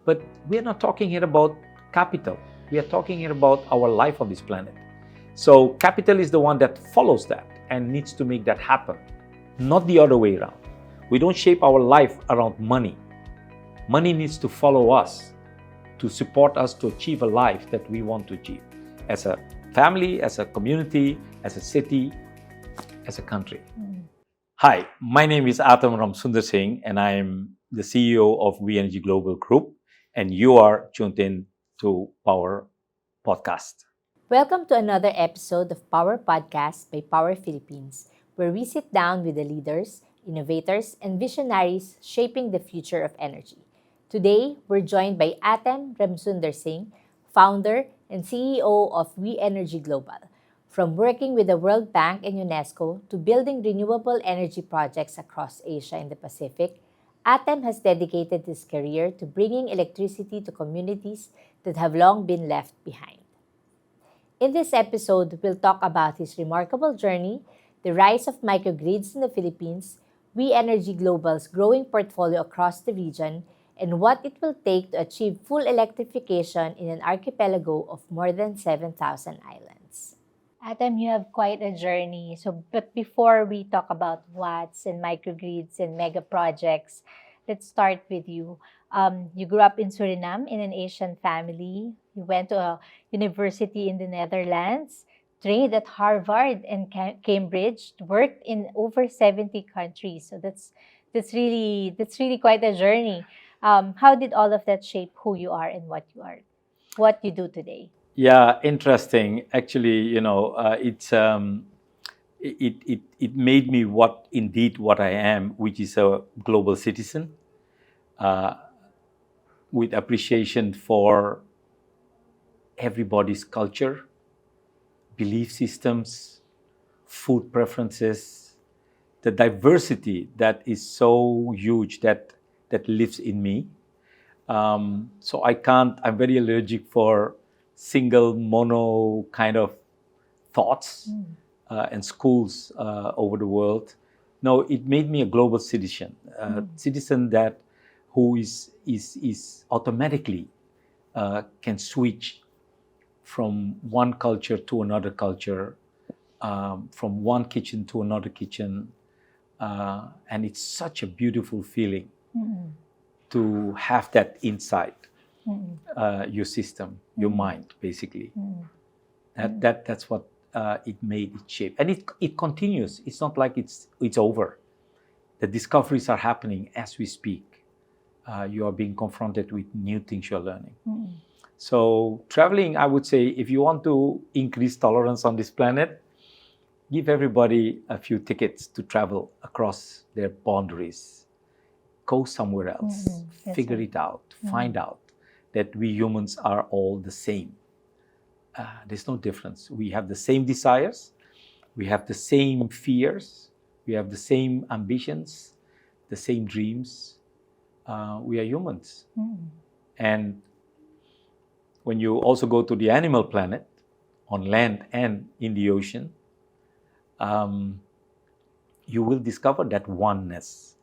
But we are not talking here about capital. We are talking here about our life on this planet. So capital is the one that follows that and needs to make that happen, not the other way around. We don't shape our life around money. Money needs to follow us to support us to achieve a life that we want to achieve as a family, as a community, as a city, as a country. Hi, my name is Atem Ramsundersingh, and I am the CEO of WEnergy Global Group, and you are tuned in to Power Podcast. Welcome to another episode of Power Podcast by Power Philippines, where we sit down with the leaders, innovators, and visionaries shaping the future of energy. Today, we're joined by Atem Ramsundersingh, founder and CEO of WEnergy Global. From working with the World Bank and UNESCO to building renewable energy projects across Asia and the Pacific, Atem has dedicated his career to bringing electricity to communities that have long been left behind. In this episode, we'll talk about his remarkable journey, the rise of microgrids in the Philippines, WEnergy Global's growing portfolio across the region, and what it will take to achieve full electrification in an archipelago of more than 7,000 islands. Atem, you have quite a journey. But before we talk about watts and microgrids and mega projects, let's start with you. You grew up in Suriname in an Asian family. You went to a university in the Netherlands, trained at Harvard and Cambridge, worked in over 70 countries. So that's really quite a journey. How did all of that shape who you are and what you do today? Yeah, interesting. Actually, it made me what I am, which is a global citizen, with appreciation for everybody's culture, belief systems, food preferences, the diversity that is so huge that lives in me. So I'm very allergic for single mono kind of thoughts and schools over the world. No, it made me a global citizen, citizen who is automatically can switch from one culture to another culture, from one kitchen to another kitchen, and it's such a beautiful feeling to have that inside your system, your mind, basically. That's what it made it shape, and it continues. It's not like it's over. The discoveries are happening as we speak. You are being confronted with new things you're learning. So traveling, I would say, if you want to increase tolerance on this planet, give everybody a few tickets to travel across their boundaries. Go somewhere else, figure it out, find out that we humans are all the same. There's no difference. We have the same desires, we have the same fears, we have the same ambitions, the same dreams. We are humans. And when you also go to the animal planet, on land and in the ocean, you will discover that oneness.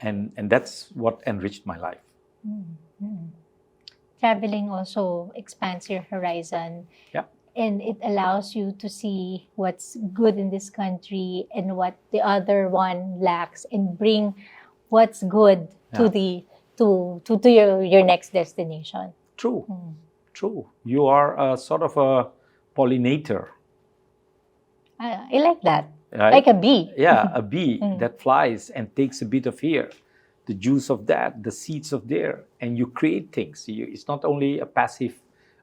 And that's what enriched my life. Traveling also expands your horizon. Yeah. And it allows you to see what's good in this country and what the other one lacks, and bring what's good to your next destination. True. You are a sort of a pollinator. I like that. Right? Like a bee. Yeah, a bee that flies and takes a bit of here, the juice of that, the seeds of there, and you create things. It's not only a passive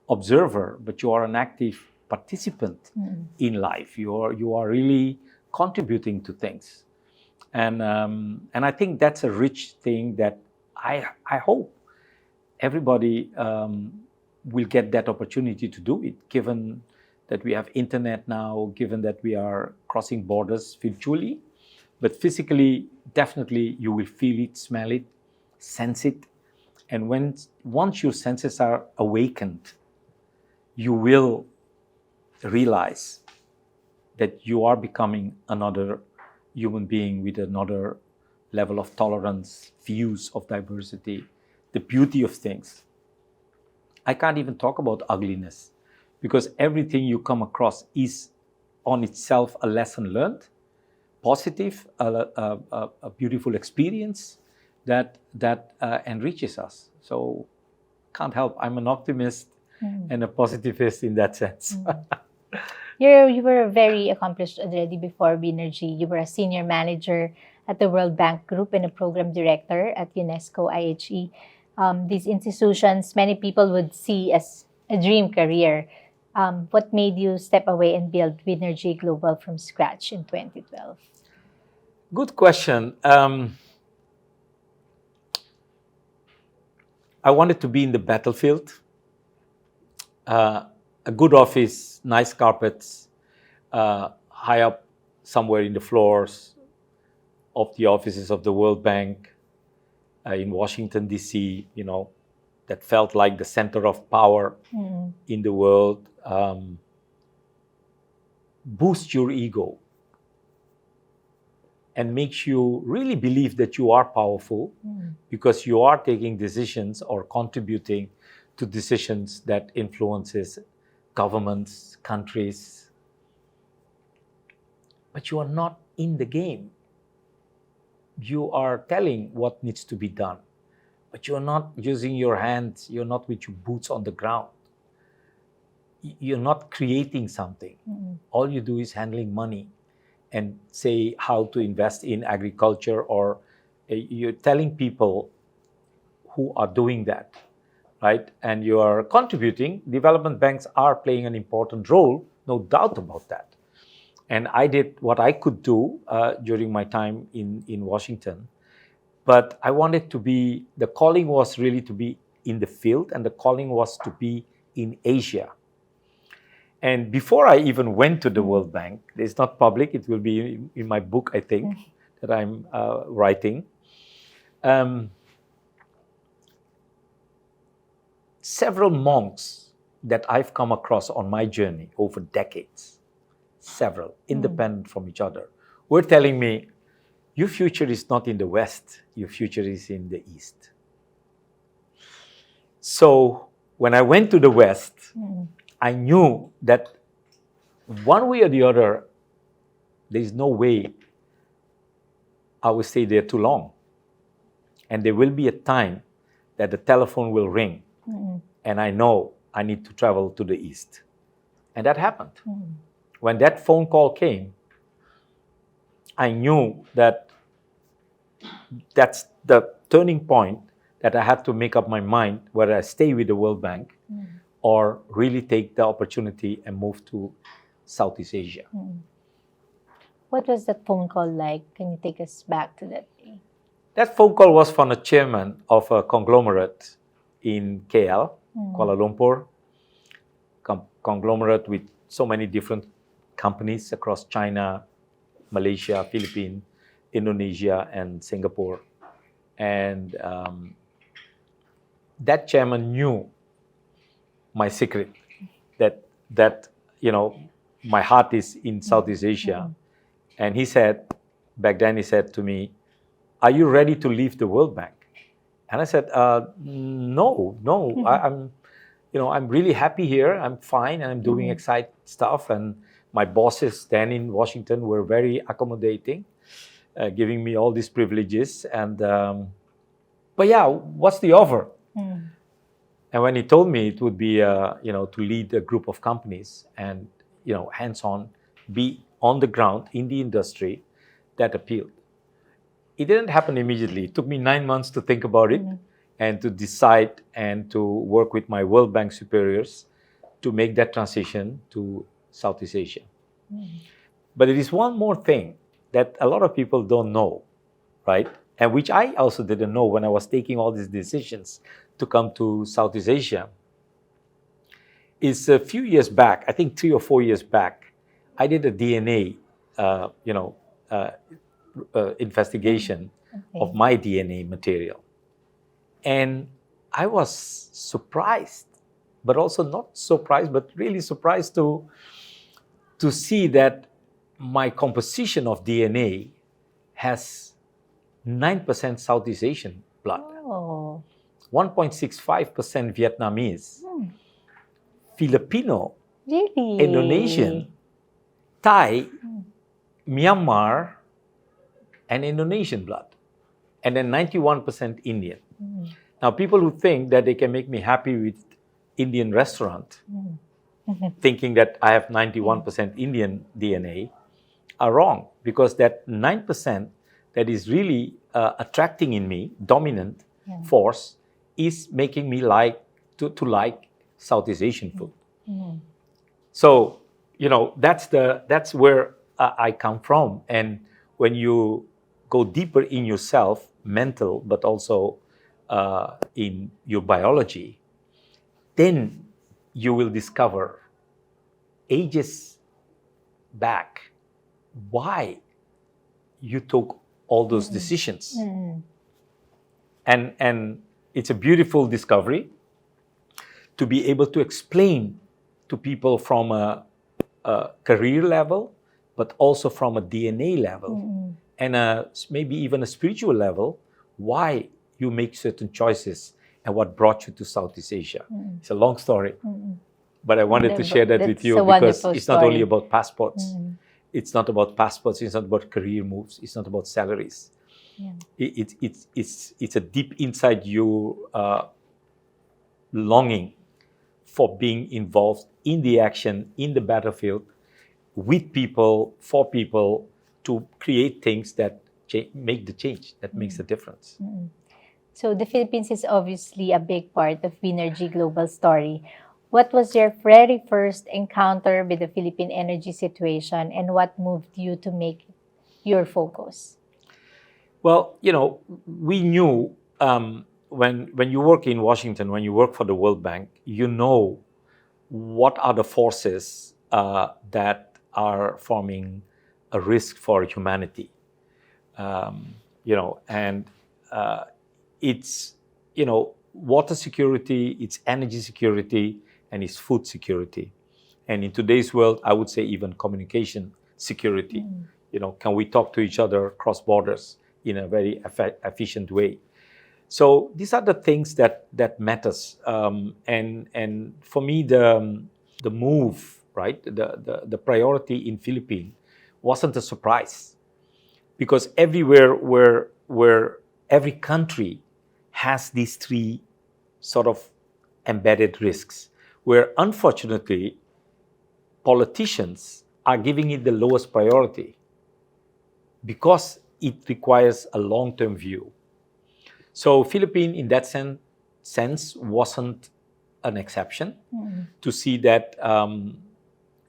observer, but you are an active participant in life. You are really contributing to things, and I think that's a rich thing that I hope everybody will get that opportunity to do it, given that we have internet now, given that we are crossing borders virtually, but physically, definitely you will feel it, smell it, sense it. And once your senses are awakened, you will realize that you are becoming another human being with another level of tolerance, views of diversity. the beauty of things. I can't even talk about ugliness, because everything you come across is on itself a lesson learned, positive, a beautiful experience that enriches us. So can't help. I'm an optimist and a positivist in that sense. You were very accomplished already before WEnergy. You were a senior manager at the World Bank Group and a program director at UNESCO IHE. These institutions, many people would see as a dream career. What made you step away and build WEnergy Global from scratch in 2012? Good question. I wanted to be in the battlefield. A good office, nice carpets, high up somewhere in the floors of the offices of the World Bank in Washington, D.C., that felt like the center of power in the world. Boost your ego and makes you really believe that you are powerful because you are taking decisions or contributing to decisions that influences governments, countries. But you are not in the game. You are telling what needs to be done, but you're not using your hands. You're not with your boots on the ground. You're not creating something. All you do is handling money and say how to invest in agriculture, or you're telling people who are doing that, right? And you are contributing. Development banks are playing an important role, no doubt about that. And I did what I could do during my time in Washington. But I wanted to be, the calling was really to be in the field, and the calling was to be in Asia. And before I even went to the World Bank, it's not public, it will be in my book, I think, that I'm writing. Several monks that I've come across on my journey over decades, several, independent from each other, were telling me, your future is not in the West, your future is in the East. So when I went to the West, I knew that one way or the other, there is no way I will stay there too long. And there will be a time that the telephone will ring, and I know I need to travel to the East. And that happened. When that phone call came, I knew that that's the turning point, that I had to make up my mind whether I stay with the World Bank or really take the opportunity and move to Southeast Asia. What was that phone call like? Can you take us back to that day? That phone call was from a chairman of a conglomerate in KL, Kuala Lumpur, conglomerate with so many different companies across China, Malaysia, Philippines, Indonesia, and Singapore. And that chairman knew my secret, that my heart is in Southeast Asia. And he said, back then he said to me, are you ready to leave the World Bank? And I said, no, I'm really happy here. I'm fine, and I'm doing exciting stuff. And my bosses then in Washington were very accommodating, giving me all these privileges. And but yeah, what's the offer? And when he told me it would be, to lead a group of companies and, hands-on, be on the ground in the industry, that appealed. It didn't happen immediately. It took me 9 months to think about it and to decide and to work with my World Bank superiors to make that transition to Southeast Asia. But there is one more thing that a lot of people don't know, right? And which I also didn't know when I was taking all these decisions to come to Southeast Asia. Is a few years back, I think 3 or 4 years back, I did a DNA, investigation of my DNA material. And I was surprised, but also not surprised, but really surprised to see that my composition of DNA has 9% Southeast Asian blood. Oh. 1.65% Vietnamese, Filipino, Really? Indonesian, Thai, Myanmar, and Indonesian blood. And then 91% Indian. Now, people who think that they can make me happy with Indian restaurant, thinking that I have 91% Indian DNA, are wrong, because that 9% that is really attracting in me, dominant force, is making me like to like Southeast Asian food. So, that's where I come from. And when you go deeper in yourself, mental, but also in your biology, then you will discover ages back why you took all those decisions. And it's a beautiful discovery to be able to explain to people from a career level, but also from a DNA level, and maybe even a spiritual level, why you make certain choices and what brought you to Southeast Asia. It's a long story, but I wanted to share that with you, because it's not only about passports. It's not about passports. It's not about career moves. It's not about salaries. It's a deep inside you longing for being involved in the action, in the battlefield, with people, for people, to create things that make the change, that makes a difference. So the Philippines is obviously a big part of WEnergy Global story. What was your very first encounter with the Philippine energy situation, and what moved you to make your focus? Well, we knew when you work in Washington, when you work for the World Bank, you know what are the forces that are forming a risk for humanity. And it's, water security, it's energy security, and it's food security. And in today's world, I would say even communication security. Can we talk to each other across borders in a very efficient way? So these are the things that matters. And for me, the move, right, the priority in Philippines wasn't a surprise, because everywhere where every country has these three sort of embedded risks, where unfortunately politicians are giving it the lowest priority because it requires a long-term view. So Philippines, in that sense, wasn't an exception. To see that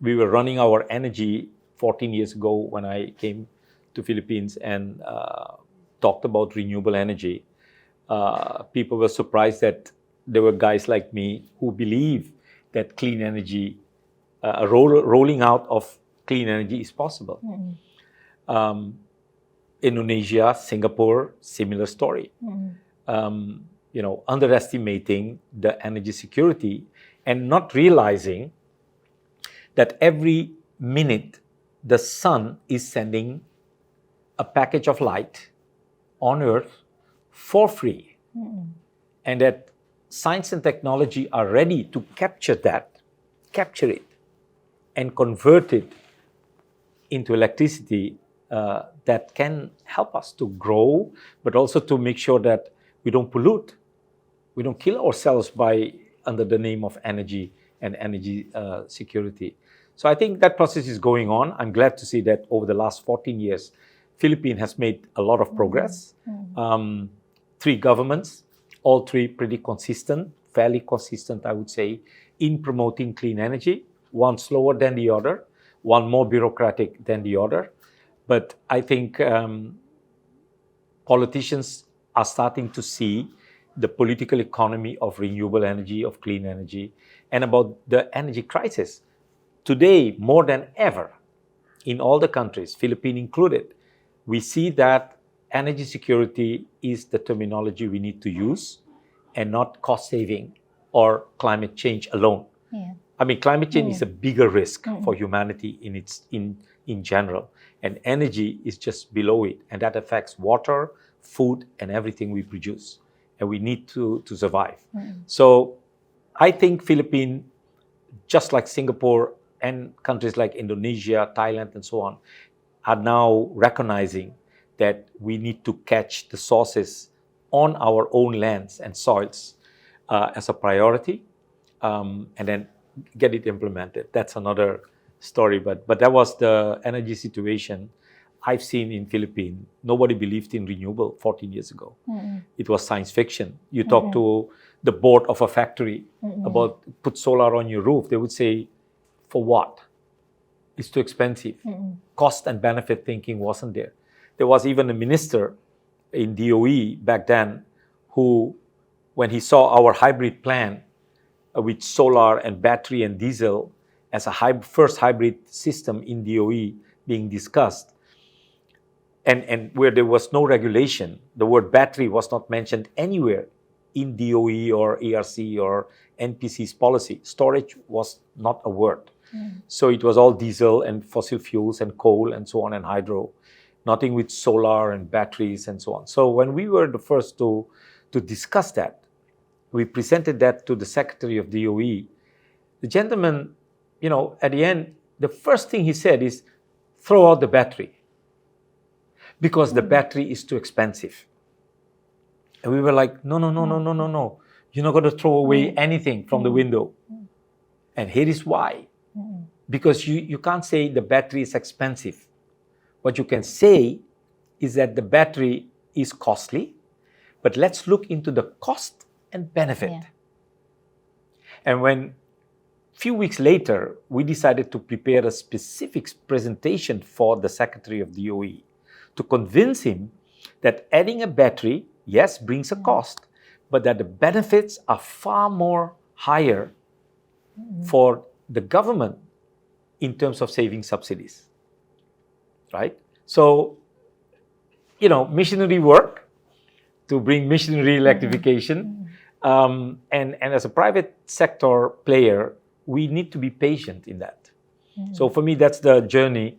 we were running our energy 14 years ago when I came to Philippines and talked about renewable energy. People were surprised that there were guys like me who believe that clean energy, rolling out of clean energy is possible. Indonesia, Singapore, similar story. Underestimating the energy security and not realizing that every minute the sun is sending a package of light on Earth for free. And that science and technology are ready to capture it, and convert it into electricity that can help us to grow, but also to make sure that we don't pollute, we don't kill ourselves under the name of energy and energy security. So I think that process is going on. I'm glad to see that over the last 14 years, Philippines has made a lot of progress. 3 governments, all 3 pretty consistent, fairly consistent, I would say, in promoting clean energy. One slower than the other, one more bureaucratic than the other. But I think politicians are starting to see the political economy of renewable energy, of clean energy, and about the energy crisis. Today, more than ever, in all the countries, Philippines included, we see that energy security is the terminology we need to use, and not cost saving or climate change alone. I mean, climate change is a bigger risk for humanity in general, and energy is just below it, and that affects water, food, and everything we produce. and we need to survive. So I think Philippines, just like Singapore and countries like Indonesia, Thailand, and so on, are now recognizing that we need to catch the sources on our own lands and soils as a priority, and then get it implemented. That's another story, but that was the energy situation I've seen in Philippines. Nobody believed in renewable 14 years ago. It was science fiction. You talk to the board of a factory about put solar on your roof, they would say, for what? It's too expensive. Cost and benefit thinking wasn't there. There was even a minister in DOE back then who, when he saw our hybrid plan with solar and battery and diesel as a first hybrid system in DOE being discussed, and where there was no regulation, the word battery was not mentioned anywhere in DOE or ERC or NPC's policy. Storage was not a word. So it was all diesel and fossil fuels and coal and so on and hydro, nothing with solar and batteries and so on. So when we were the first to discuss that, we presented that to the Secretary of DOE. The gentleman, at the end, the first thing he said is, throw out the battery because the battery is too expensive. And we were like, no. You're not going to throw away anything from the window. And here is why. Because you can't say the battery is expensive. What you can say is that the battery is costly, but let's look into the cost and benefit. And when few weeks later, we decided to prepare a specific presentation for the Secretary of DOE to convince him that adding a battery, yes, brings a cost, but that the benefits are far more higher for the government in terms of saving subsidies, right? So, missionary work to bring missionary electrification. And as a private sector player, we need to be patient in that. So for me, that's the journey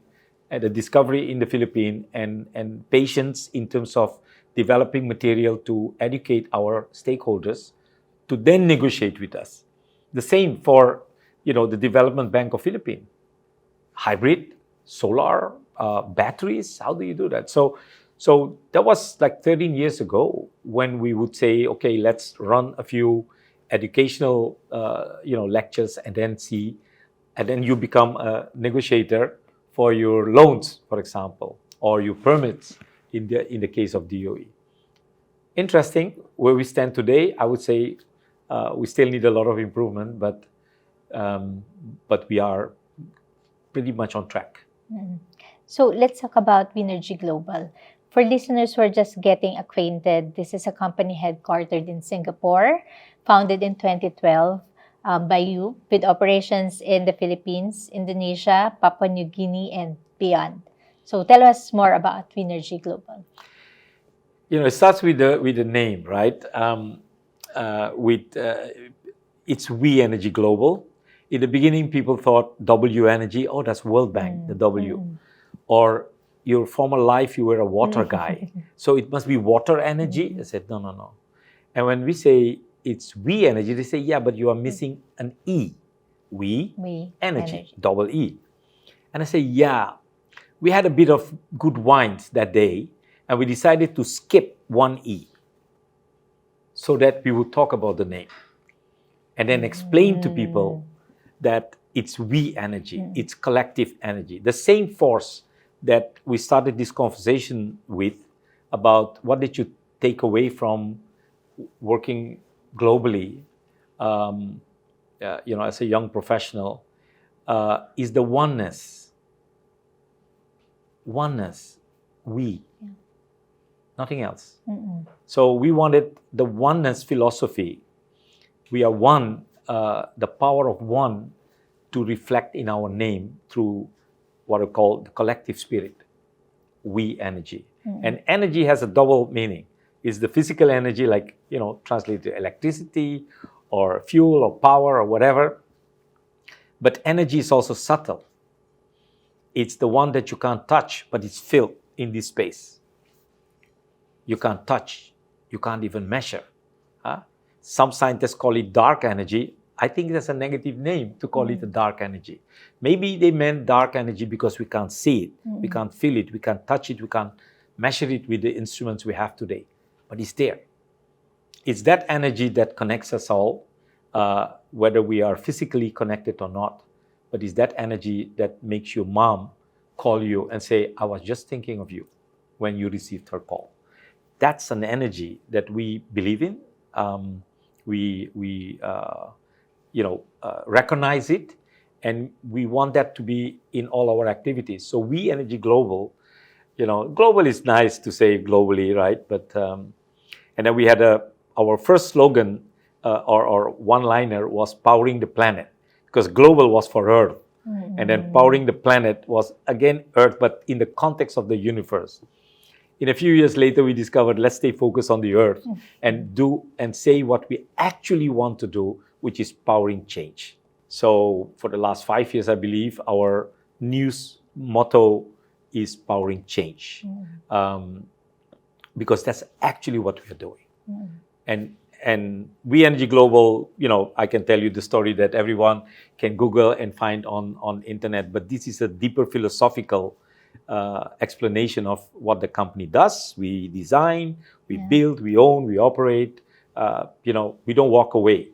and the discovery in the Philippines and patience in terms of developing material to educate our stakeholders to then negotiate with us. The same for, the Development Bank of Philippines. Hybrid, solar, batteries, how do you do that? So that was like 13 years ago when we would say, okay, let's run a few educational, lectures and then you become a negotiator for your loans, for example, or your permits in the case of DOE. Interesting, where we stand today, I would say we still need a lot of improvement, but we are pretty much on track. So let's talk about WEnergy Global. For listeners who are just getting acquainted, this is a company headquartered in Singapore, founded in 2012 by you, with operations in the Philippines, Indonesia, Papua New Guinea, and beyond. So tell us more about WEnergy Global. It starts with the name, right? It's WEnergy Global. In the beginning, people thought WEnergy, oh, that's World Bank, the W. Or your former life, you were a water guy. So it must be water energy. I said, no. And when we say it's WEnergy, they say, yeah, but you are missing an E. WEnergy, double E. And I say, yeah, we had a bit of good wines that day, and we decided to skip one E so that we would talk about the name and then explain to people that it's WEnergy, it's collective energy. The same force that we started this conversation with about what did you take away from working globally, as a young professional, is the oneness. Oneness, we, nothing else. So we wanted the oneness philosophy. We are one, the power of one to reflect in our name through what we call the collective spirit, WEnergy. And energy has a double meaning. It's the physical energy, like, translated to electricity or fuel or power or whatever. But energy is also subtle. It's the one that you can't touch, but it's filled in this space. You can't touch, you can't even measure. Some scientists call it dark energy. I think that's a negative name to call it a dark energy. Maybe they meant dark energy because we can't see it, we can't feel it, we can't touch it, we can't measure it with the instruments we have today. But it's there. It's that energy that connects us all, whether we are physically connected or not. But it's that energy that makes your mom call you and say, I was just thinking of you when you received her call. That's an energy that we believe in. We recognize it, and we want that to be in all our activities. So WEnergy Global, global is nice to say globally, right? But and then we had our first slogan or one-liner was powering the planet, because global was for Earth, and then powering the planet was again Earth, but in the context of the universe. In a few years later, we discovered, let's stay focused on the Earth and do and say what we actually want to do, which is powering change. So for the last 5 years, I believe our news motto is powering change, because that's actually what we are doing. And WEnergy Global, I can tell you the story that everyone can Google and find on internet, but this is a deeper philosophical explanation of what the company does. We design, we build, we own, we operate. We don't walk away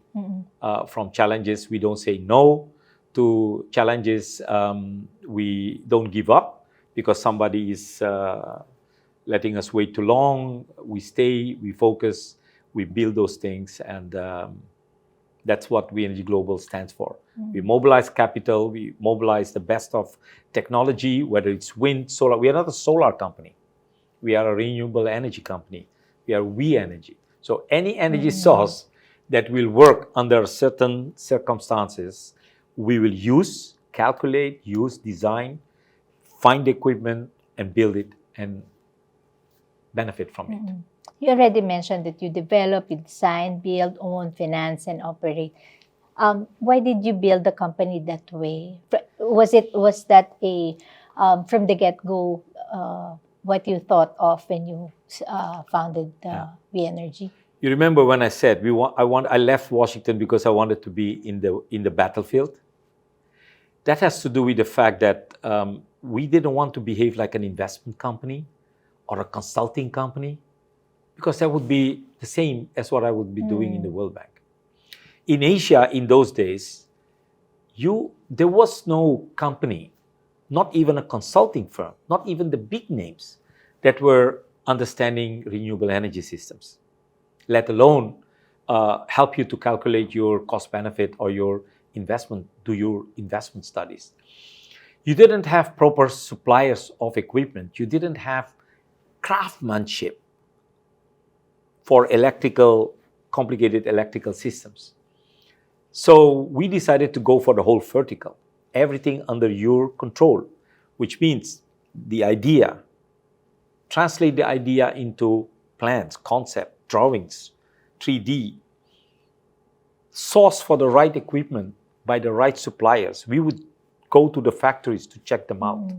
from challenges. We don't say no to challenges. We don't give up because somebody is letting us wait too long. We stay, we focus, we build those things, and that's what WEnergy Global stands for. We mobilize capital, we mobilize the best of technology, whether it's wind, solar. We are not a solar company. We are a renewable energy company. We are WEnergy. So any energy source that will work under certain circumstances, we will use, calculate, design, find equipment, and build it and benefit from it. You already mentioned that you develop, you design, build, own, finance, and operate. Why did you build the company that way? Was that from the get-go what you thought of when you founded WEnergy? You remember when I said I left Washington because I wanted to be in the battlefield? That has to do with the fact that we didn't want to behave like an investment company or a consulting company, because that would be the same as what I would be doing in the World Bank. In Asia, in those days, there was no company, not even a consulting firm, not even the big names that were understanding renewable energy systems, let alone help you to calculate your cost benefit or your investment, do your investment studies. You didn't have proper suppliers of equipment. You didn't have craftsmanship for complicated electrical systems. So we decided to go for the whole vertical, everything under your control, which means the idea, translate the idea into plans, concept, drawings, 3D, source for the right equipment by the right suppliers. We would go to the factories to check them out.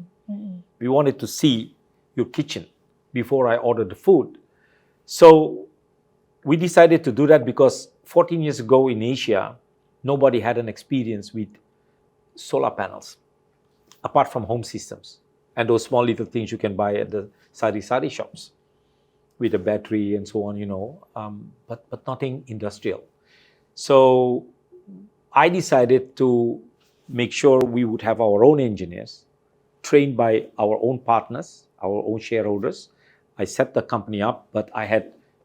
We wanted to see your kitchen before I ordered the food. So we decided to do that because 14 years ago in Asia, nobody had an experience with solar panels, apart from home systems and those small little things you can buy at the sari shops with a battery and so on, but nothing industrial. So I decided to make sure we would have our own engineers trained by our own partners, our own shareholders. I set the company up, but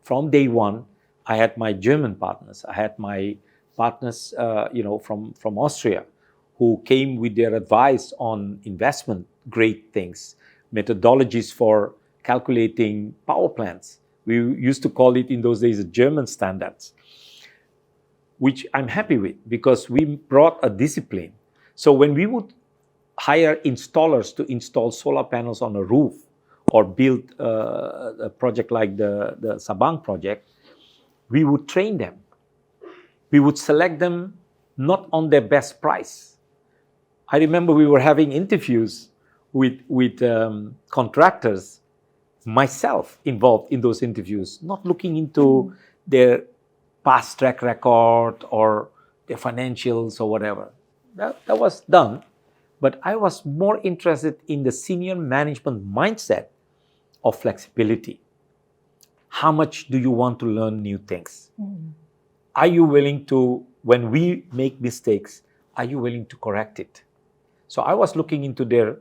from day one, I had my German partners. I had my partners, from Austria, who came with their advice on investment grade things, methodologies for calculating power plants. We used to call it in those days the German standards, which I'm happy with because we brought a discipline. So when we would hire installers to install solar panels on a roof or build a project like the Sabang project, we would train them. We would select them not on their best price. I remember we were having interviews with contractors, myself involved in those interviews, not looking into their past track record or their financials or whatever. That was done. But I was more interested in the senior management mindset of flexibility. How much do you want to learn new things? Are you willing to, when we make mistakes, are you willing to correct it? So I was looking into their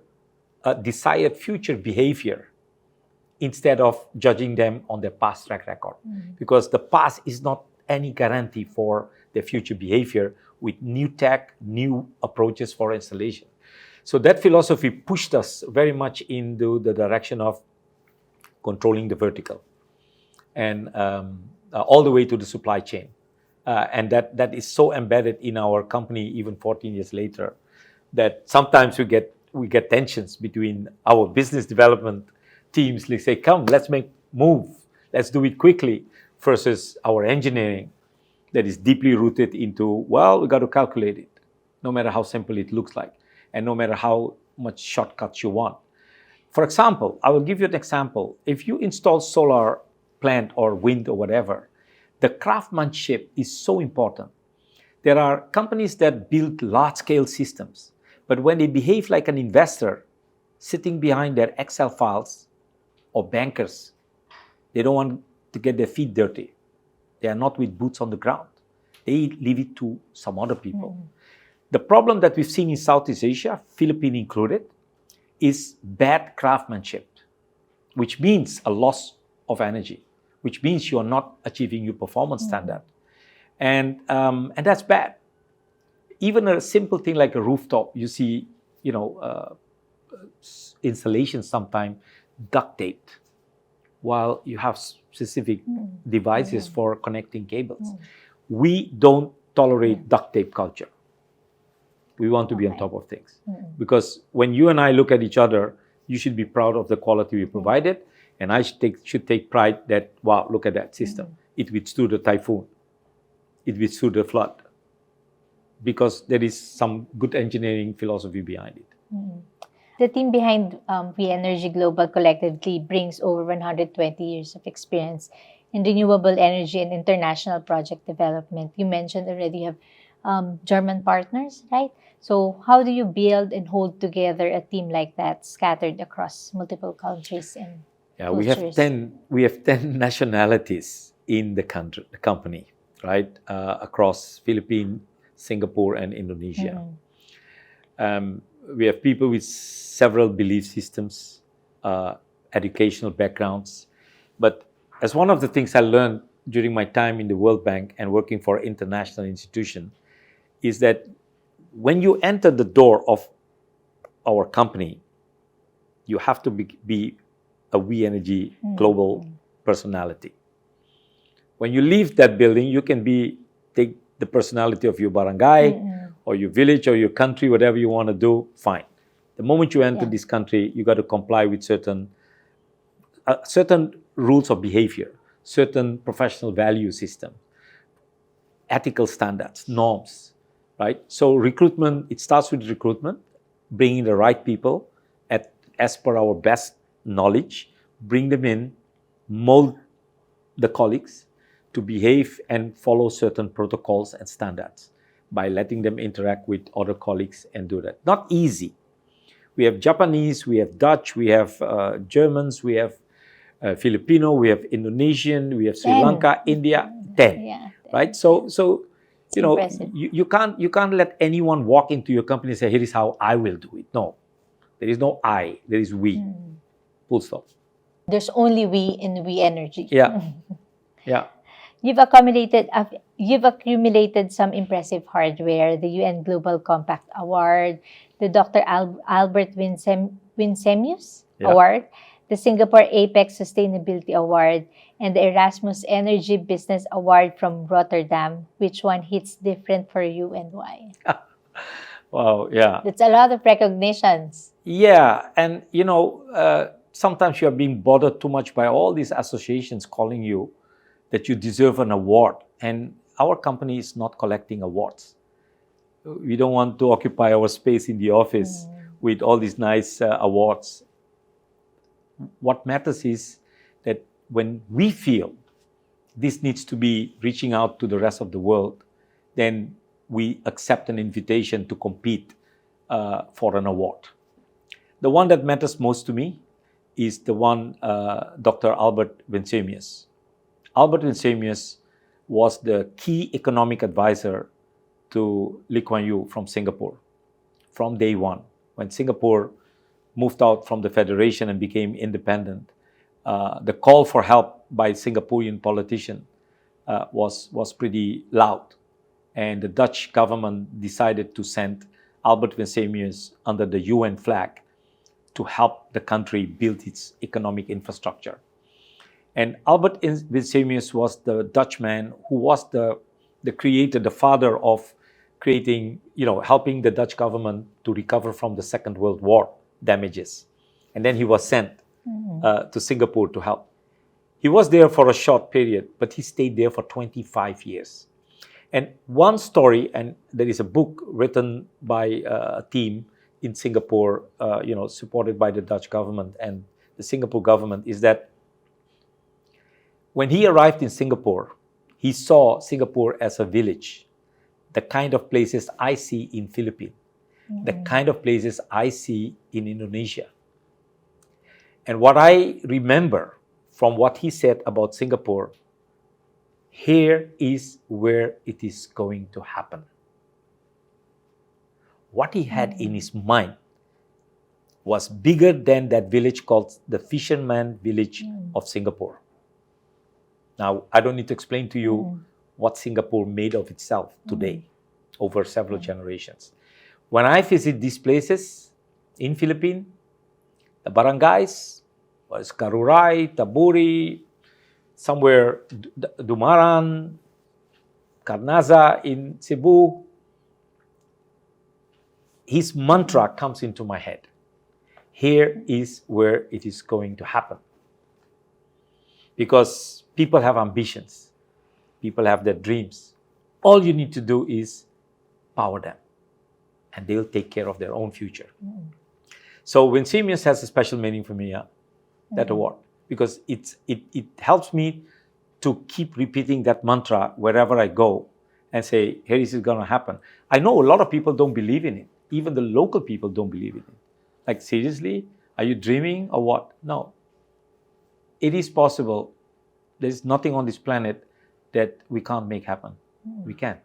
desired future behavior instead of judging them on their past track record. Because the past is not any guarantee for their future behavior with new tech, new approaches for installation. So that philosophy pushed us very much into the direction of controlling the vertical and all the way to the supply chain. And that is so embedded in our company even 14 years later that sometimes we get tensions between our business development teams. They say, come, let's make move. Let's do it quickly versus our engineering that is deeply rooted into, well, we got to calculate it, no matter how simple it looks like, and no matter how much shortcuts you want. For example, I will give you an example. If you install solar plant or wind or whatever, the craftsmanship is so important. There are companies that build large-scale systems, but when they behave like an investor, sitting behind their Excel files or bankers, they don't want to get their feet dirty. They are not with boots on the ground. They leave it to some other people. The problem that we've seen in Southeast Asia, Philippines included, is bad craftsmanship, which means a loss of energy, which means you are not achieving your performance standard. And that's bad. Even a simple thing like a rooftop, you see, installations sometimes duct taped, while you have specific devices for connecting cables. We don't tolerate duct tape culture. We want to be on top of things. Because when you and I look at each other, you should be proud of the quality we provided, and I should take pride that, wow, look at that system. It withstood the typhoon. It withstood the flood. Because there is some good engineering philosophy behind it. The team behind WEnergy Global collectively brings over 120 years of experience in renewable energy and international project development. You mentioned already you have German partners, right? So how do you build and hold together a team like that scattered across multiple countries and cultures? We have 10 nationalities in the company, right? Across Philippines, Singapore, and Indonesia. We have people with several belief systems, educational backgrounds. But as one of the things I learned during my time in the World Bank and working for an international institution is that when you enter the door of our company, you have to be a WEnergy Global personality. When you leave that building, you can take the personality of your barangay, or your village or your country, whatever you want to do, fine. The moment you enter this country, you got to comply with certain rules of behavior, certain professional value system, ethical standards, norms, right? So recruitment, it starts with recruitment, bringing the right people as per our best knowledge, bring them in, mold the colleagues to behave and follow certain protocols and standards by letting them interact with other colleagues and do that. Not easy. We have Japanese, we have Dutch, we have Germans, we have Filipino, we have Indonesian, we have Sri Lanka, India, 10. Right? So you can't let anyone walk into your company and say, here is how I will do it. No. There is no I, there is we. Full stop. There's only we in WEnergy. Yeah. Yeah. You've accumulated some impressive hardware, the UN Global Compact Award, the Dr. Albert Winsemius Award, the Singapore Apex Sustainability Award, and the Erasmus Energy Business Award from Rotterdam. Which one hits different for you and why? Wow, yeah. That's a lot of recognitions. Yeah, and sometimes you are being bothered too much by all these associations calling you that you deserve an award. And our company is not collecting awards. We don't want to occupy our space in the office with all these nice awards. What matters is that when we feel this needs to be reaching out to the rest of the world, then we accept an invitation to compete for an award. The one that matters most to me is the one Dr. Albert Winsemius. Albert Winsemius was the key economic advisor to Lee Kuan Yew from Singapore from day one. When Singapore moved out from the Federation and became independent, the call for help by Singaporean politicians was pretty loud. And the Dutch government decided to send Albert Winsemius under the UN flag to help the country build its economic infrastructure. And Albert Winsemius was the Dutchman who was the creator, the father of creating, helping the Dutch government to recover from the Second World War damages. And then he was sent to Singapore to help. He was there for a short period, but he stayed there for 25 years. And one story, and there is a book written by a team in Singapore, supported by the Dutch government and the Singapore government, is that when he arrived in Singapore, he saw Singapore as a village, the kind of places I see in Philippines, the kind of places I see in Indonesia. And what I remember from what he said about Singapore, here is where it is going to happen. What he had in his mind was bigger than that village called the Fisherman Village of Singapore. Now, I don't need to explain to you what Singapore made of itself today over several generations. When I visit these places in Philippines, the barangays, was Karuray, Taburi, somewhere Dumaran, Carnaza in Cebu, his mantra comes into my head. Here is where it is going to happen. Because people have ambitions. People have their dreams. All you need to do is power them. And they'll take care of their own future. So Winsemius has a special meaning for me, that award. Because it helps me to keep repeating that mantra wherever I go and say, here is it going to happen. I know a lot of people don't believe in it. Even the local people don't believe in it. Like, seriously? Are you dreaming or what? No. It is possible. There's nothing on this planet that we can't make happen. We can.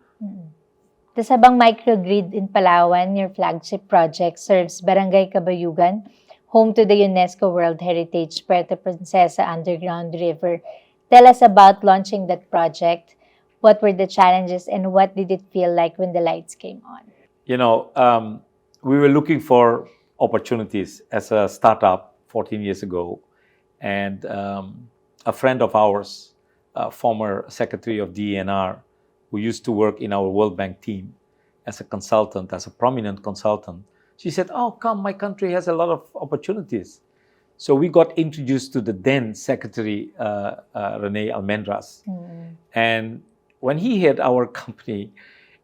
The Sabang microgrid in Palawan, your flagship project, serves Barangay Kabayugan, home to the UNESCO World Heritage Puerto Princesa Underground River. Tell us about launching that project. What were the challenges and what did it feel like when the lights came on? We were looking for opportunities as a startup 14 years ago. And a friend of ours, former secretary of DENR, who used to work in our World Bank team as a consultant, as a prominent consultant, she said, oh, come, my country has a lot of opportunities. So we got introduced to the then secretary, Rene Almendras. And when he had our company,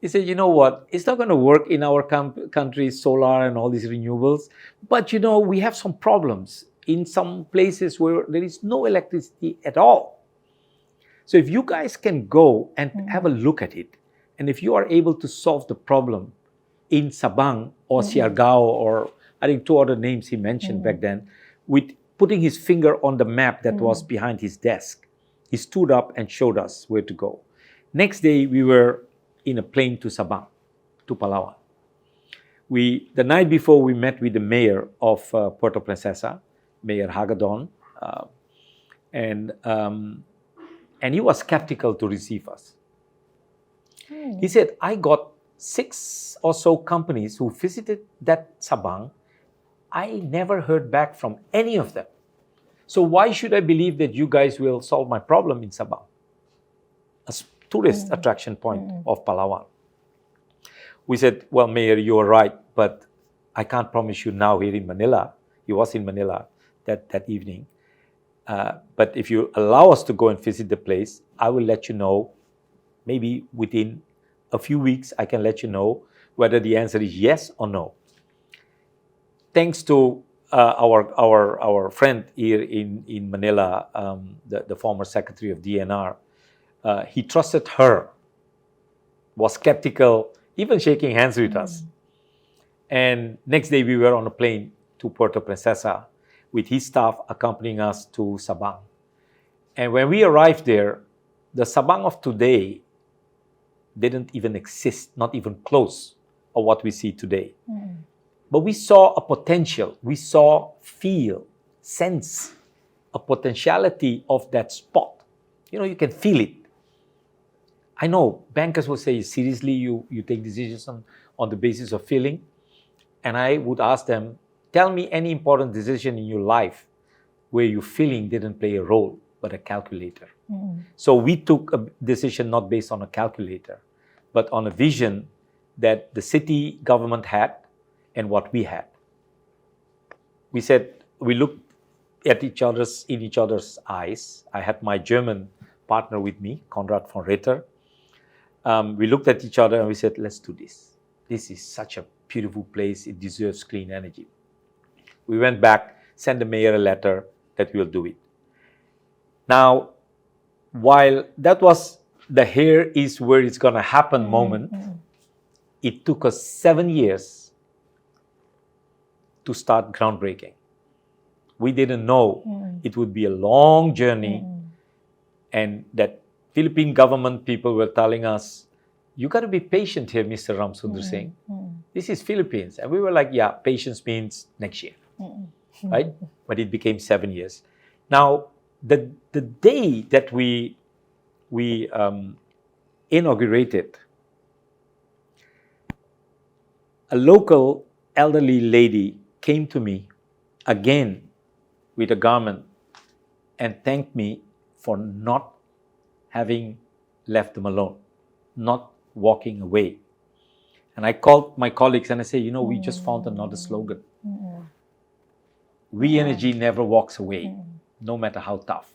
he said, you know what, it's not going to work in our country, solar and all these renewables. But, we have some problems in some places where there is no electricity at all. So if you guys can go and have a look at it, and if you are able to solve the problem in Sabang or Siargao, or I think 2 other names he mentioned back then, with putting his finger on the map that was behind his desk, he stood up and showed us where to go. Next day, we were in a plane to Sabang, to Palawan. The night before, we met with the mayor of Puerto Princesa, Mayor Hagedorn, and he was skeptical to receive us. He said, I got 6 or so companies who visited that Sabang. I never heard back from any of them. So why should I believe that you guys will solve my problem in Sabang? A tourist attraction point of Palawan. We said, well, Mayor, you are right, but I can't promise you now here in Manila. He was in Manila that evening. But if you allow us to go and visit the place, I will let you know. Maybe within a few weeks, I can let you know whether the answer is yes or no. Thanks to our friend here in Manila, the former secretary of DNR, He trusted her, was skeptical, even shaking hands with us. And next day we were on a plane to Puerto Princesa with his staff accompanying us to Sabang. And when we arrived there, the Sabang of today didn't even exist, not even close of what we see today. But we saw a potential, we saw, feel, sense a potentiality of that spot. You can feel it. I know bankers will say, seriously, you take decisions on the basis of feeling? And I would ask them, tell me any important decision in your life where your feeling didn't play a role, but a calculator. So we took a decision not based on a calculator, but on a vision that the city government had and what we had. We said, we looked at in each other's eyes. I had my German partner with me, Konrad von Ritter. We looked at each other and we said, let's do this. This is such a beautiful place. It deserves clean energy. We went back, sent the mayor a letter that we'll do it. Now, while that was the here is where it's going to happen moment, it took us 7 years to start groundbreaking. We didn't know it would be a long journey, and that Philippine government people were telling us, you got to be patient here, Mr. Ramsundersingh. This is Philippines. And we were like, yeah, patience means next year, right? But it became 7 years. Now, the day that we inaugurated, a local elderly lady came to me again with a garment and thanked me for not having left them alone, not walking away. And I called my colleagues and I say, we just found another slogan. WEnergy never walks away, no matter how tough.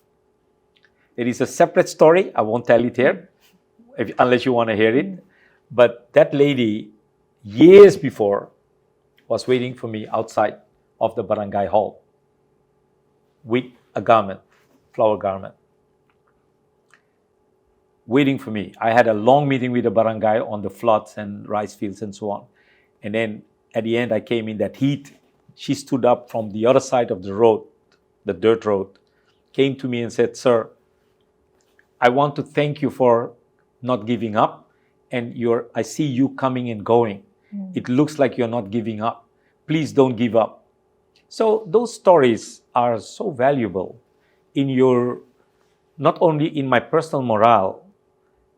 It is a separate story. I won't tell it here, unless you want to hear it. But that lady, years before, was waiting for me outside of the barangay hall with a garment, flower garment, waiting for me. I had a long meeting with the barangay on the floods and rice fields and so on. And then at the end, I came in that heat. She stood up from the other side of the road, the dirt road, came to me and said, sir, I want to thank you for not giving up. And I see you coming and going. It looks like you're not giving up. Please don't give up. So those stories are so valuable in not only in my personal morale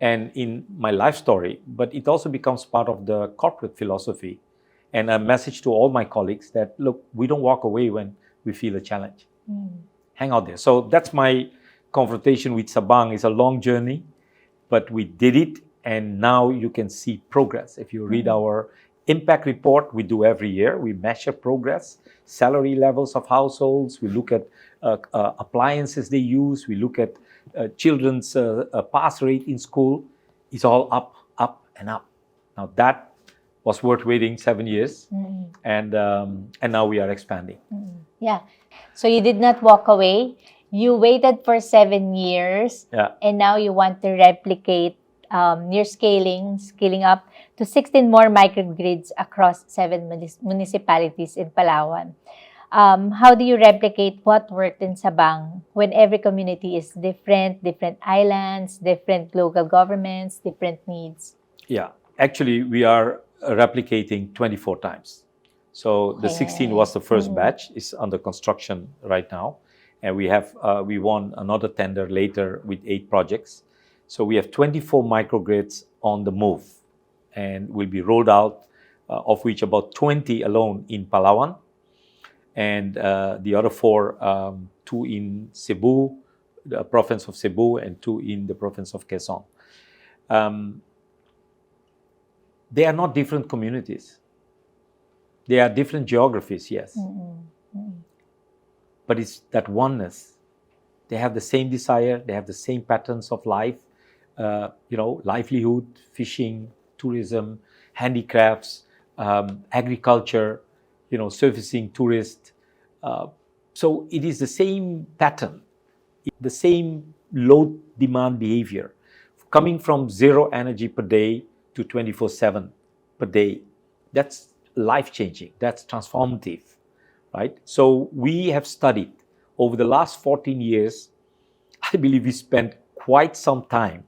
and in my life story, but it also becomes part of the corporate philosophy and a message to all my colleagues that, look, we don't walk away when we feel a challenge. Hang out there. So that's my confrontation with Sabang. It's a long journey, but we did it, and now you can see progress. If you read our impact report we do every year, we measure progress, salary levels of households, we look at appliances they use, we look at children's pass rate in school. It's all up, up, and up. Now that was worth waiting 7 years, and now we are expanding. Yeah. So you did not walk away. You waited for 7 years, and now you want to replicate your scaling up to 16 more microgrids across 7 municipalities in Palawan. How do you replicate what worked in Sabang when every community is different islands, different local governments, different needs? Yeah, actually, we are replicating 24 times. So the 16 was the first batch, is under construction right now. And we won another tender later with 8 projects. So we have 24 microgrids on the move and will be rolled out, of which about 20 alone in Palawan, and the other 4, 2 in Cebu, the province of Cebu, and 2 in the province of Quezon. They are not different communities. They are different geographies, yes. But it's that oneness. They have the same desire. They have the same patterns of life. Livelihood, fishing, tourism, handicrafts, agriculture, servicing tourists. So it is the same pattern, the same low demand behavior. coming from zero energy per day to 24/7 per day. That's life-changing. That's transformative, right? So we have studied over the last 14 years. I believe we spent quite some time,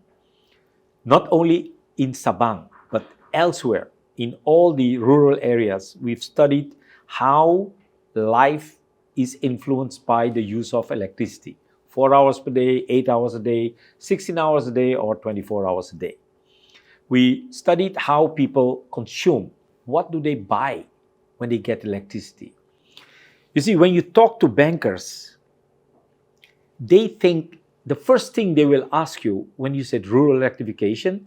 not only in Sabang, but elsewhere in all the rural areas. We've studied how life is influenced by the use of electricity. 4 hours per day, 8 hours a day, 16 hours a day, or 24 hours a day. We studied how people consume. What do they buy when they get electricity? You see, when you talk to bankers, they think the first thing they will ask you when you said rural electrification,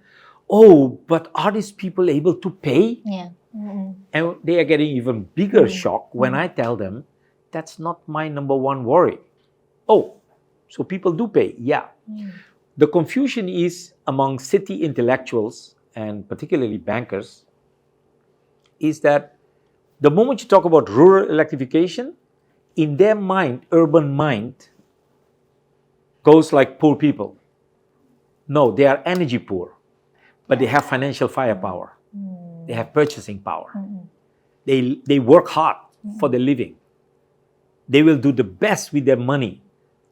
oh, but are these people able to pay? Yeah. And they are getting even bigger shock when I tell them that's not my number one worry. Oh, so people do pay. Yeah. The confusion is among city intellectuals and particularly bankers is that the moment you talk about rural electrification, in their mind, urban mind, goes like poor people. No, they are energy poor, but they have financial firepower. They have purchasing power. They work hard for their living. They will do the best with their money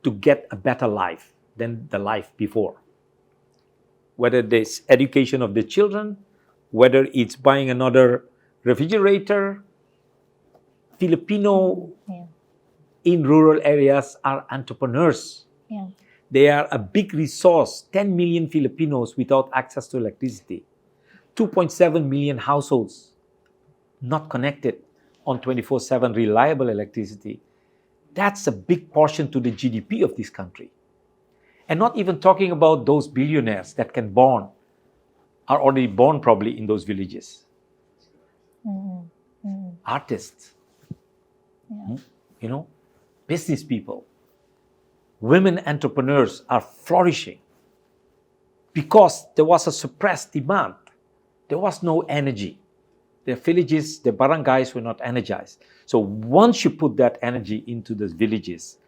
to get a better life than the life before. Whether it's education of the children, whether it's buying another refrigerator, Filipino in rural areas are entrepreneurs. Yeah. They are a big resource. 10 million Filipinos without access to electricity. 2.7 million households not connected on 24/7 reliable electricity. That's a big portion to the GDP of this country. And not even talking about those billionaires that are already born probably in those villages. Artists, business people, women entrepreneurs are flourishing because there was a suppressed demand. There was no energy. The villages, the barangays were not energized. So once you put that energy into the villages,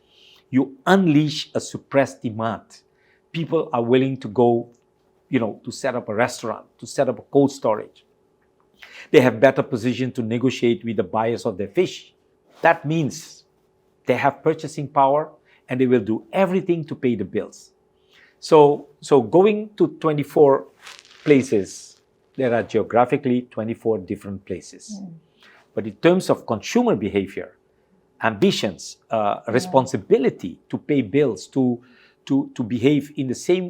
you unleash a suppressed demand. People are willing to go, to set up a restaurant, to set up a cold storage. They have better position to negotiate with the buyers of their fish. That means they have purchasing power and they will do everything to pay the bills. So going to 24 places, there are geographically 24 different places. But in terms of consumer behavior, ambitions, responsibility to pay bills, to behave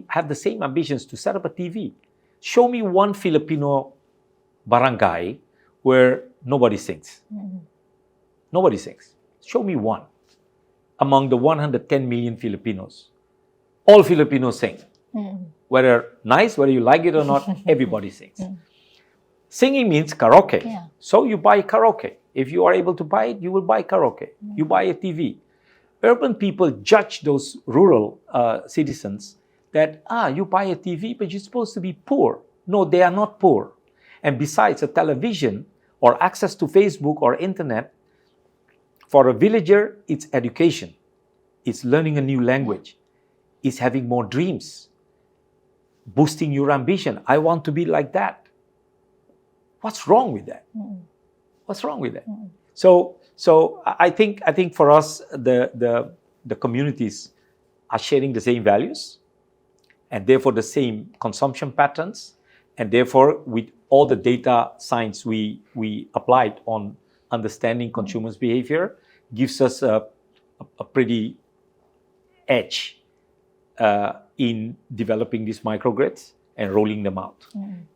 have the same ambitions to set up a TV. Show me one Filipino barangay where nobody sings. Nobody sings. Show me one. Among the 110 million Filipinos, all Filipinos sing. Whether nice, whether you like it or not, everybody sings. Singing means karaoke. Yeah. So you buy karaoke. If you are able to buy it, you will buy karaoke. You buy a TV. Urban people judge those rural citizens that, you buy a TV, but you're supposed to be poor. No, they are not poor. And besides, a television or access to Facebook or internet, for a villager, it's education. It's learning a new language. It's having more dreams. Boosting your ambition. I want to be like that. What's wrong with that? What's wrong with that? So I think for us, the communities are sharing the same values and therefore the same consumption patterns, and therefore with all the data science we applied on understanding consumers' behavior gives us a pretty edge in developing these microgrids and rolling them out.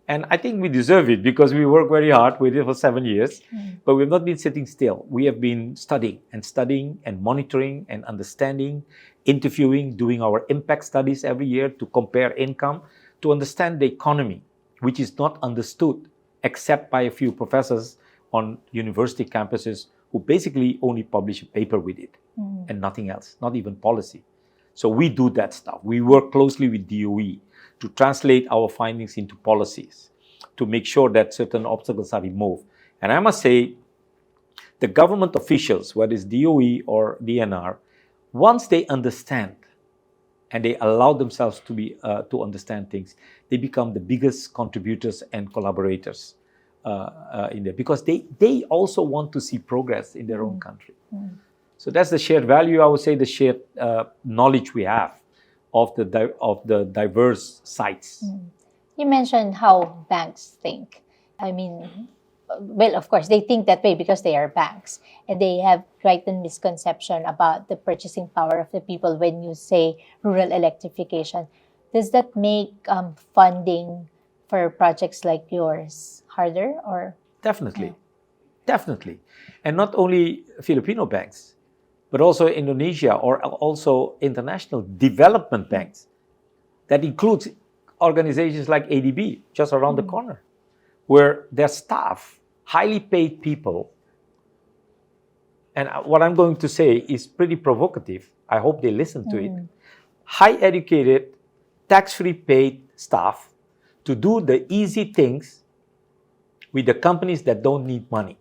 And I think we deserve it because we work very hard with it for 7 years, but we've not been sitting still. We have been studying and monitoring and understanding, interviewing, doing our impact studies every year to compare income, to understand the economy, which is not understood except by a few professors on university campuses who basically only publish a paper with it and nothing else, not even policy. So we do that stuff. We work closely with DOE to translate our findings into policies, to make sure that certain obstacles are removed. And I must say, the government officials, whether it's DOE or DNR, once they understand and they allow themselves to be to understand things, they become the biggest contributors and collaborators in there, because they also want to see progress in their own country. So that's the shared value, I would say, the shared knowledge we have of the diverse sites. You mentioned how banks think. I mean, well, of course, they think that way because they are banks, and they have quite a misconception about the purchasing power of the people when you say rural electrification. Does that make funding for projects like yours harder, or? Definitely. Definitely. And not only Filipino banks, but also Indonesia or also international development banks. That includes organizations like ADB, just around the corner, where their staff, highly paid people, and what I'm going to say is pretty provocative. I hope they listen to it. High educated, tax-free paid staff to do the easy things with the companies that don't need money.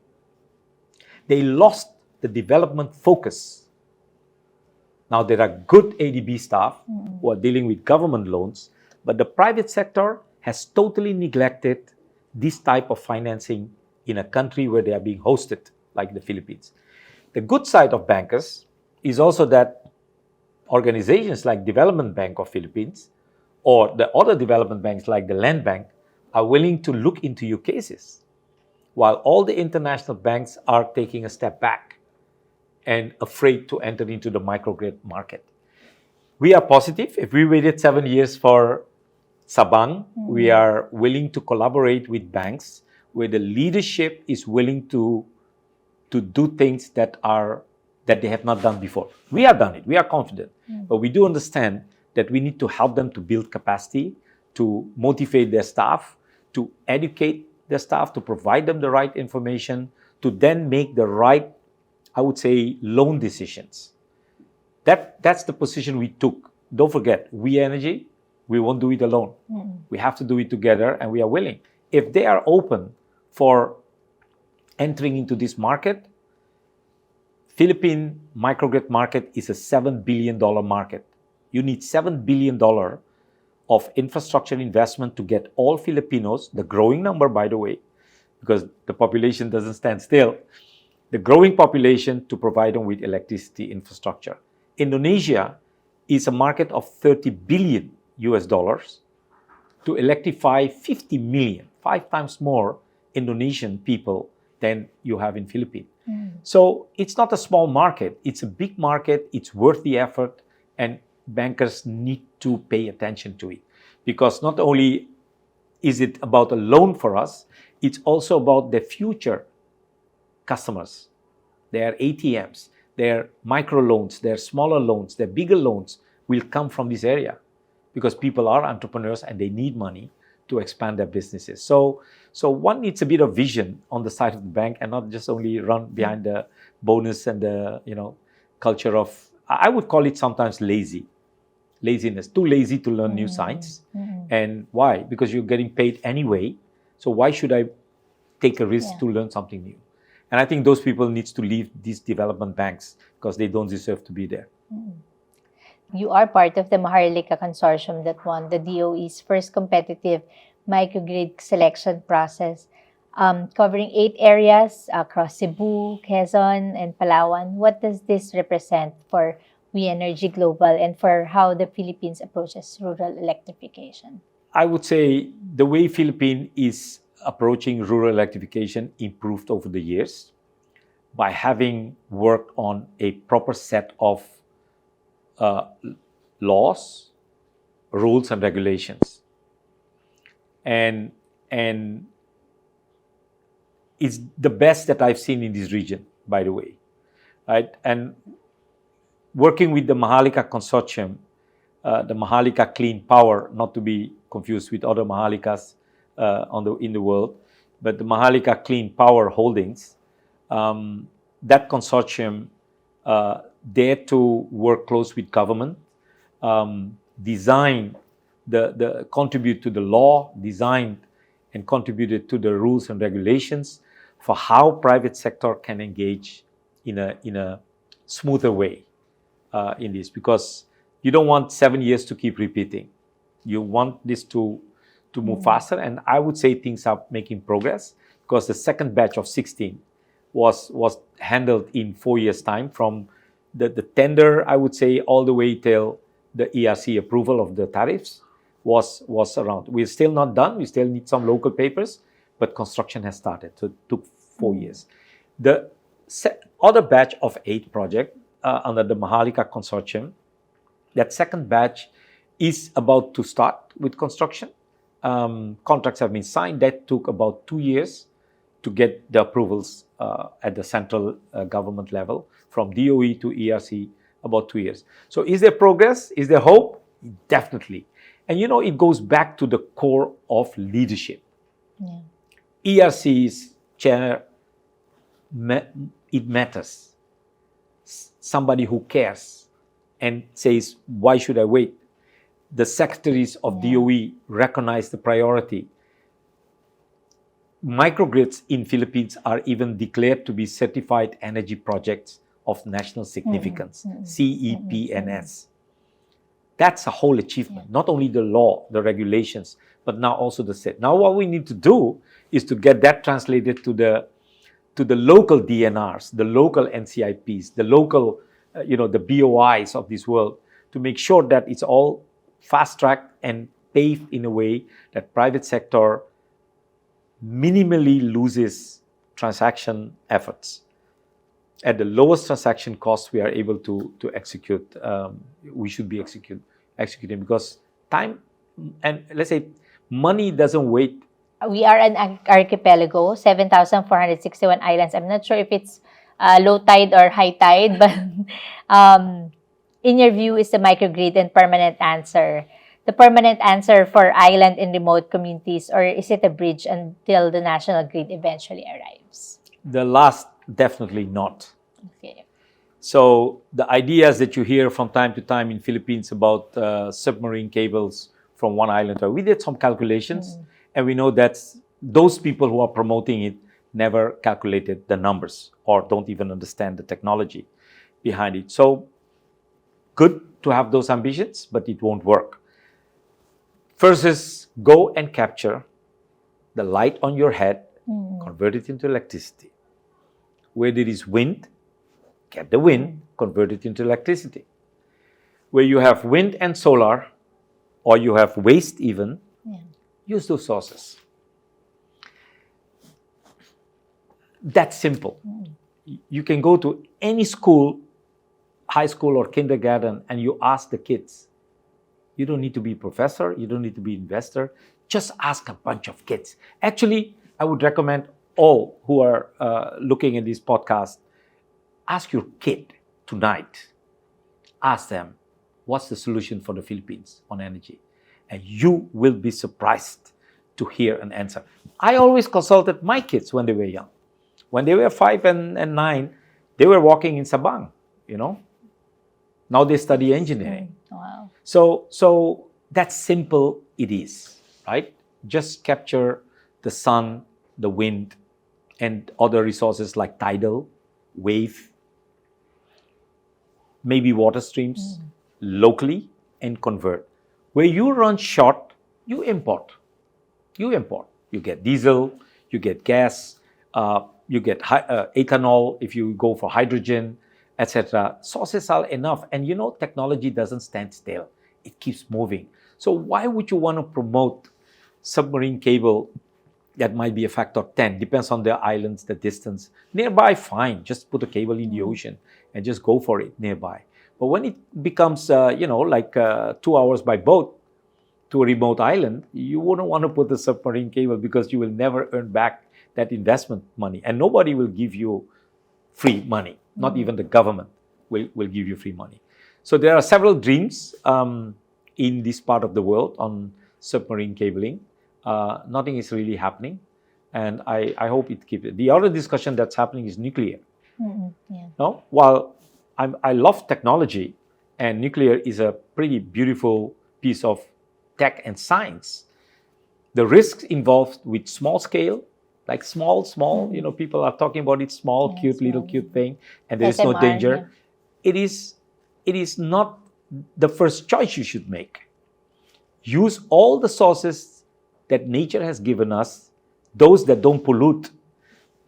They lost the development focus. Now, there are good ADB staff who are dealing with government loans, but the private sector has totally neglected this type of financing in a country where they are being hosted, like the Philippines. The good side of bankers is also that organizations like Development Bank of Philippines or the other development banks like the Land Bank are willing to look into your cases, while all the international banks are taking a step back and afraid to enter into the microgrid market. We are positive. If we waited 7 years for Sabang, we are willing to collaborate with banks where the leadership is willing to do things that they have not done before. We have done it. We are confident. But we do understand that we need to help them to build capacity, to motivate their staff, to educate their staff, to provide them the right information, to then make the right, I would say, loan decisions. That's the position we took. Don't forget, WEnergy, we won't do it alone. We have to do it together, and we are willing. If they are open for entering into this market, Philippine microgrid market is a $7 billion market. You need $7 billion of infrastructure investment to get all Filipinos, the growing number, by the way, because the population doesn't stand still, the growing population, to provide them with electricity infrastructure. Indonesia is a market of $30 billion to electrify 50 million, 5 times more Indonesian people than you have in Philippines. So it's not a small market. It's a big market. It's worth the effort, and bankers need to pay attention to it, because not only is it about a loan for us, it's also about the future customers. Their ATMs, their micro loans, their smaller loans, their bigger loans will come from this area, because people are entrepreneurs and they need money to expand their businesses. So one needs a bit of vision on the side of the bank, and not just only run behind the bonus and the culture of, I would call it sometimes laziness, too lazy to learn new science. And why? Because you're getting paid anyway. So why should I take a risk to learn something new? And I think those people need to leave these development banks, because they don't deserve to be there. You are part of the Maharlika consortium that won the DOE's first competitive microgrid selection process, covering 8 areas across Cebu, Quezon, and Palawan. What does this represent for WEnergy Global and for how the Philippines approaches rural electrification? I would say the way Philippines is approaching rural electrification improved over the years by having worked on a proper set of laws, rules, and regulations. And it's the best that I've seen in this region, by the way. Right? And working with the Maharlika consortium, the Maharlika Clean Power, not to be confused with other Mahalikas in the world, but the Maharlika Clean Power Holdings, that consortium dare to work close with government, design contribute to the law, designed and contributed to the rules and regulations for how private sector can engage in a smoother way in this. Because You don't want 7 years to keep repeating. You want this to move faster. And I would say things are making progress, because the second batch of 16 was handled in 4 years' time, from the tender, I would say, all the way till the ERC approval of the tariffs was around. We're still not done. We still need some local papers, but construction has started. So it took 4 years. The other batch of 8 projects under the Maharlika Consortium, that second batch is about to start with construction. Contracts have been signed. That took about 2 years to get the approvals at the central government level, from DOE to ERC, about 2 years. So is there progress? Is there hope? Definitely. And it goes back to the core of leadership. Yeah. ERC's chair, it matters. Somebody who cares and says, why should I wait? The secretaries of DOE recognize the priority. Microgrids in Philippines are even declared to be certified energy projects of national significance, CEPNS. That's a whole achievement. Not only the law, the regulations, but now also the set. Now what we need to do is to get that translated to the local DNRs, the local NCIPs, the local, the BOIs of this world, to make sure that it's all fast-tracked and paved in a way that private sector minimally loses transaction efforts. At the lowest transaction cost, we are able to execute. We should be executing, because time and, let's say, money doesn't wait. We are an archipelago, 7,461 islands. I'm not sure if it's low tide or high tide, but in your view, is the microgrid and permanent answer the permanent answer for island and remote communities, or is it a bridge until the national grid eventually arrives? The last, definitely not. Okay. So the ideas that you hear from time to time in Philippines about submarine cables from one island to, we did some calculations, and we know that those people who are promoting it never calculated the numbers or don't even understand the technology behind it. So good to have those ambitions, but it won't work. First is go and capture the light on your head, convert it into electricity. Where there is wind, get the wind, convert it into electricity. Where you have wind and solar, or you have waste even, use those sources. That's simple. You can go to any school, high school or kindergarten, and you ask the kids. You don't need to be a professor, you don't need to be an investor. Just ask a bunch of kids. Actually, I would recommend all who are looking at this podcast, ask your kid tonight. Ask them, what's the solution for the Philippines on energy? And you will be surprised to hear an answer. I always consulted my kids when they were young. When they were 5 and 9, they were walking in Sabang, Now they study engineering. Wow. So that's simple it is, right? Just capture the sun, the wind, and other resources like tidal, wave, maybe water streams locally, and convert. Where you run short, you import. You get diesel, you get gas, you get ethanol if you go for hydrogen, etc. Sources are enough. And technology doesn't stand still. It keeps moving. So why would you want to promote submarine cable that might be a factor of 10? Depends on the islands, the distance. Nearby, fine. Just put a cable in the ocean and just go for it nearby. But when it becomes, 2 hours by boat to a remote island, you wouldn't want to put the submarine cable, because you will never earn back that investment money. And nobody will give you free money. Not even the government will give you free money. So there are several dreams in this part of the world on submarine cabling. Nothing is really happening. And I hope it keeps it. The other discussion that's happening is nuclear. No? While I love technology, and nuclear is a pretty beautiful piece of tech and science, the risks involved with small scale, like small, people are talking about it, small, cute thing, and there is no SMR, danger. It is not the first choice you should make. Use all the sources that nature has given us, those that don't pollute,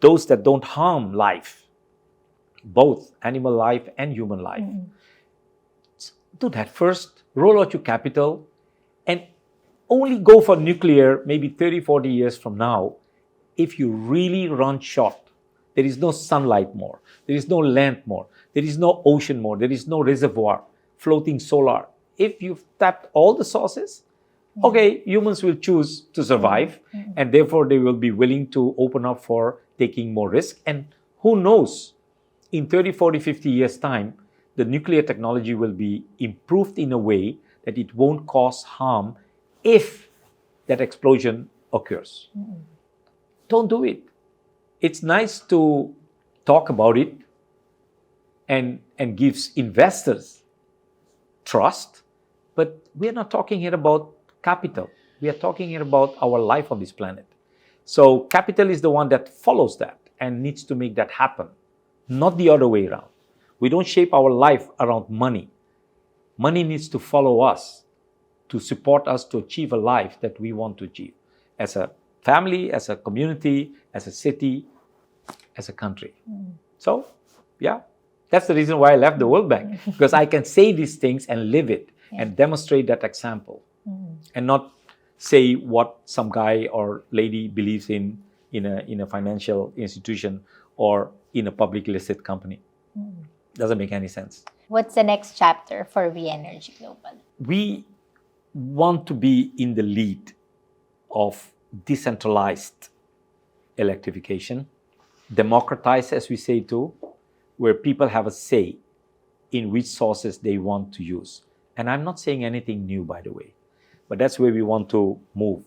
those that don't harm life, both animal life and human life. Do that first, roll out your capital, and only go for nuclear maybe 30, 40 years from now if you really run short. There is no sunlight more. There is no land more. There is no ocean more. There is no reservoir, floating solar. If you've tapped all the sources, okay, humans will choose to survive, and therefore they will be willing to open up for taking more risk. And who knows, in 30, 40, 50 years' time, the nuclear technology will be improved in a way that it won't cause harm if that explosion occurs. Don't do it. It's nice to talk about it and gives investors trust, but we're not talking here about capital. We are talking here about our life on this planet. So capital is the one that follows that and needs to make that happen, not the other way around. We don't shape our life around money. Money needs to follow us to support us to achieve a life that we want to achieve as a family, as a community, as a city, as a country. So, yeah, that's the reason why I left the World Bank, because I can say these things and live it and demonstrate that example, and not say what some guy or lady believes in a financial institution or in a public listed company. Doesn't make any sense. What's the next chapter for WEnergy Global? We want to be in the lead of decentralized electrification, democratized, as we say too, where people have a say in which sources they want to use. And I'm not saying anything new, by the way, but that's where we want to move,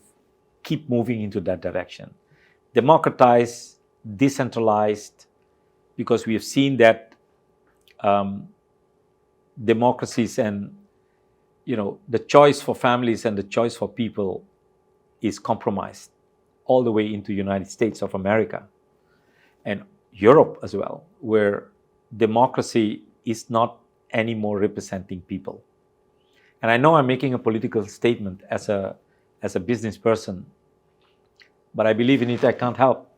keep moving into that direction. Democratized, decentralized, because we have seen that democracies and the choice for families and the choice for people is compromised all the way into United States of America and Europe as well, where democracy is not anymore representing people. And I know I'm making a political statement as a business person, but I believe in it. I can't help.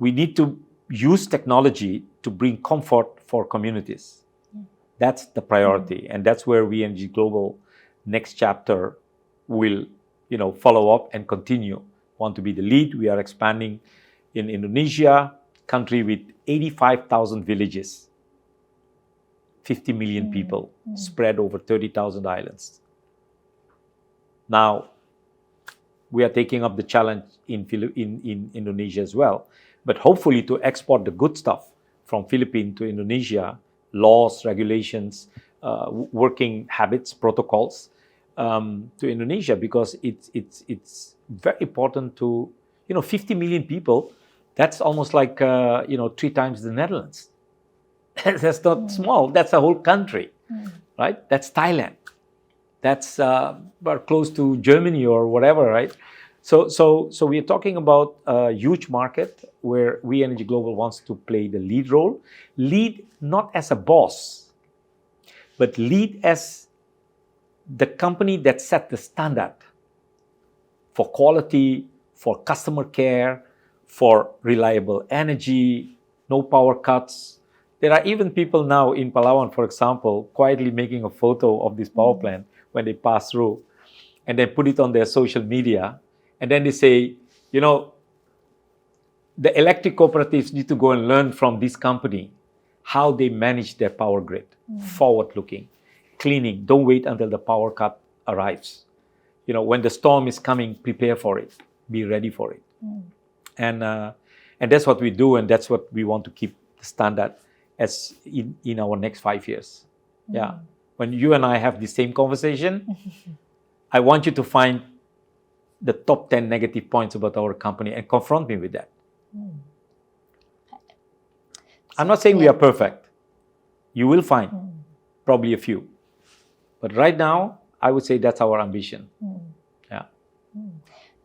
We need to use technology to bring comfort for communities. That's the priority, and that's where WEnergy Global next chapter will, follow up and continue. Want to be the lead. We are expanding in Indonesia, country with 85,000 villages, 50 million people spread over 30,000 islands. Now, we are taking up the challenge in Indonesia as well, but hopefully to export the good stuff from Philippines to Indonesia, laws, regulations, working habits, protocols to Indonesia, because it's very important to 50 million people. That's almost like 3 times the Netherlands. That's not small. That's a whole country, right? That's Thailand. That's close to Germany or whatever, right? So we are talking about a huge market where WEnergy Global wants to play the lead role. Lead not as a boss, but lead as the company that set the standard for quality, for customer care, for reliable energy, no power cuts. There are even people now in Palawan, for example, quietly making a photo of this power plant when they pass through, and then put it on their social media. And then they say, the electric cooperatives need to go and learn from this company how they manage their power grid, forward-looking, cleaning. Don't wait until the power cut arrives. When the storm is coming, prepare for it. Be ready for it. And that's what we do, and that's what we want to keep the standard as in our next 5 years. Yeah. When you and I have the same conversation, I want you to find the top 10 negative points about our company and confront me with that. I'm not saying we are perfect. You will find probably a few. But right now, I would say that's our ambition. Yeah.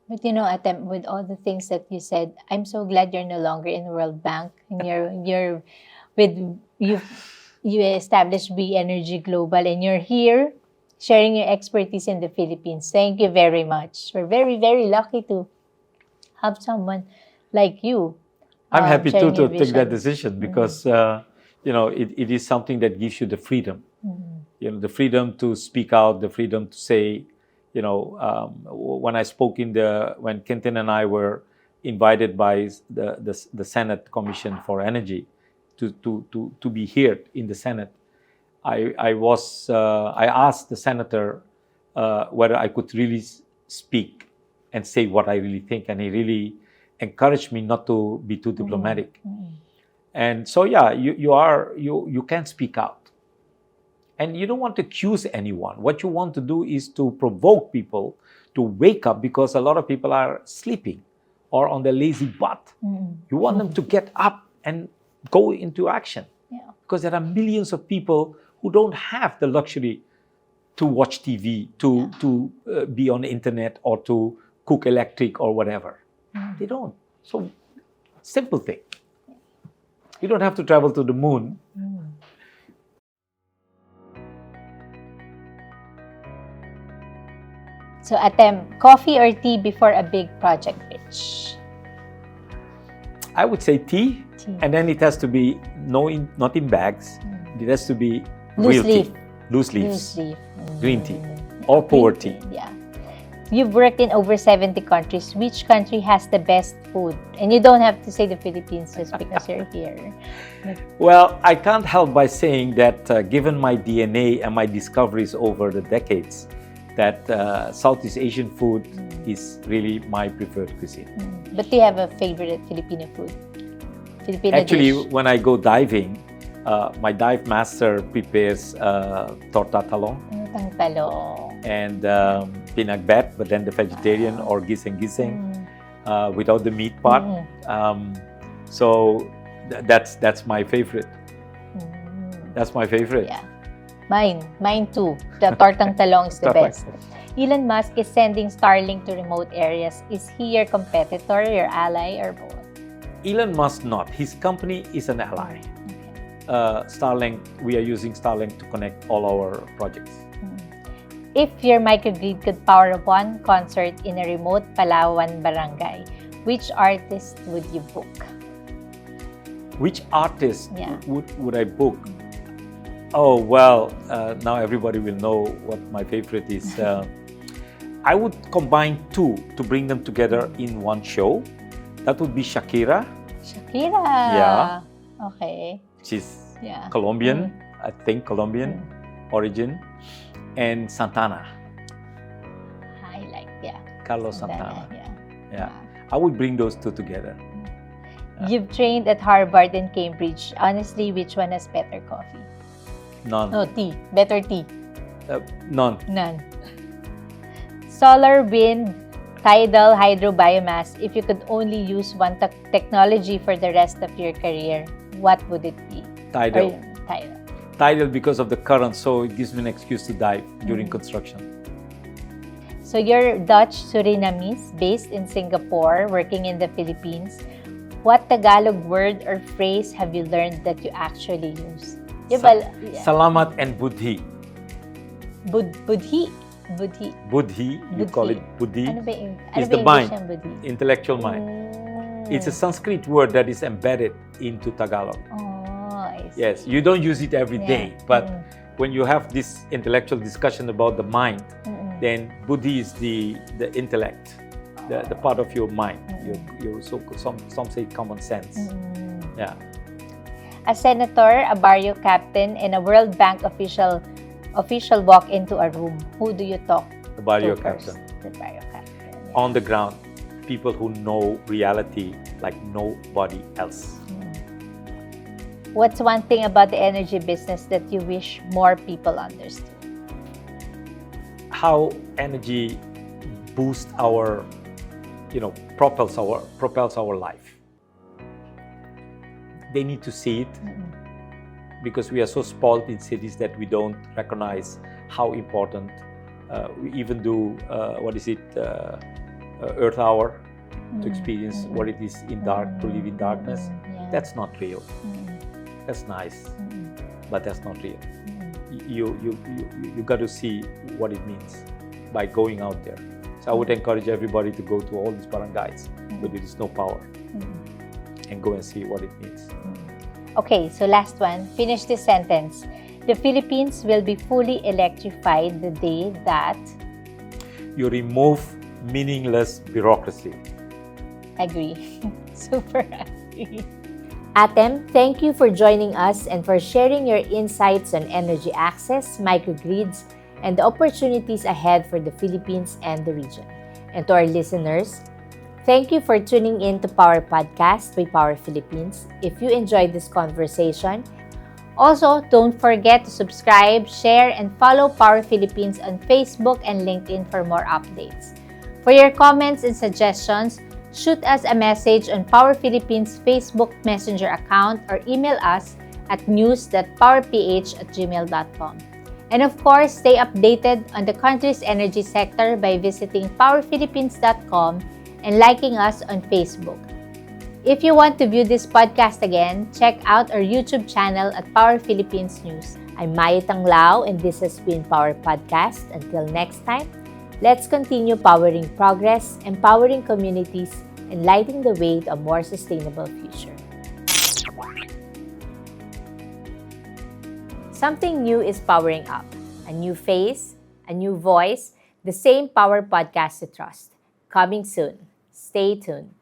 But Atem, with all the things that you said, I'm so glad you're no longer in World Bank and you've you established WEnergy Global, and you're here sharing your expertise in the Philippines. Thank you very much. We're very, very lucky to have someone like you. I'm happy too sharing to your take that vision. decision because it is something that gives you the freedom. The freedom to speak out, the freedom to say, when I spoke when Quentin and I were invited by the Senate Commission for Energy to be here in the Senate, I asked the senator whether I could really speak and say what I really think, and he really encouraged me not to be too diplomatic. And so you can speak out. And you don't want to accuse anyone. What you want to do is to provoke people to wake up, because a lot of people are sleeping or on their lazy butt. You want them to get up and go into action. Because there are millions of people who don't have the luxury to watch TV, to be on the internet, or to cook electric or whatever. They don't. So, simple thing. You don't have to travel to the moon. So, Atem, coffee or tea before a big project pitch? I would say tea. And then it has to be not in bags. It has to be real tea. Loose leaves. Green tea. Or pour tea. Yeah. You've worked in over 70 countries. Which country has the best food? And you don't have to say the Philippines just because you're here. Well, I can't help by saying that given my DNA and my discoveries over the decades, that Southeast Asian food is really my preferred cuisine. But do you have a favorite Filipino food? Actually, dish? When I go diving, my dive master prepares torta talong. And pinagbet, but then the vegetarian or gising without the meat part. So that's my favorite. That's my favorite. Yeah. Mine too. The tortang talong is the best. Elon Musk is sending Starlink to remote areas. Is he your competitor, your ally, or both? Elon Musk not. His company is an ally. Starlink, we are using Starlink to connect all our projects. If your microgrid could power one concert in a remote Palawan barangay, which artist would you book? Which artist would I book? Oh, well, now everybody will know what my favorite is. I would combine two to bring them together in one show. That would be Shakira. Shakira? Yeah. Okay. She's Colombian, I think Colombian origin. And Santana. I like, Carlos Santana. Yeah. I would bring those two together. You've trained at Harvard and Cambridge. Honestly, which one has better coffee? None. No, tea. Better tea. None. Solar, wind, tidal, hydro, biomass. If you could only use one technology for the rest of your career, what would it be? Tidal. Tidal. Tidal because of the current, so it gives me an excuse to dive during construction. So you're Dutch Surinamese, based in Singapore, working in the Philippines. What Tagalog word or phrase have you learned that you actually use? Salamat and budhi. Budhi. Budhi, you call it budhi. Ano ba yung It's the mind, budhi? intellectual mind. It's a Sanskrit word that is embedded into Tagalog. Yes, you don't use it every day, but when you have this intellectual discussion about the mind, then buddhi is the intellect, the part of your mind. Some say common sense. Yeah. A senator, a barrio captain, and a World Bank official walk into a room. Who do you talk The barrio to captain. first? The barrio captain. On the ground, people who know reality like nobody else. What's one thing about the energy business that you wish more people understood? How energy boosts our, propels our life. They need to see it because we are so spoiled in cities that we don't recognize how important. We even do Earth Hour to experience what it is in dark, to live in darkness. That's not real. That's nice. but that's not real. You got to see what it means by going out there. So I would encourage everybody to go to all these barangays where there is no power and go and see what it means. Okay, so last one. Finish this sentence. The Philippines will be fully electrified the day that... You remove meaningless bureaucracy. Agree. Super agree. Atem, thank you for joining us and for sharing your insights on energy access, microgrids, and the opportunities ahead for the Philippines and the region. And to our listeners, thank you for tuning in to Power Podcast by Power Philippines. If you enjoyed this conversation, also don't forget to subscribe, share, and follow Power Philippines on Facebook and LinkedIn for more updates. For your comments and suggestions, shoot us a message on Power Philippines Facebook Messenger account or email us at news.powerph@gmail.com. And of course, stay updated on the country's energy sector by visiting powerphilippines.com and liking us on Facebook. If you want to view this podcast again, check out our YouTube channel at Power Philippines News. I'm Mayie Tanglao, and this has been Power Podcast. Until next time, let's continue powering progress, empowering communities, and lighting the way to a more sustainable future. Something new is powering up. A new face, a new voice, the same Power Podcast to trust. Coming soon. Stay tuned.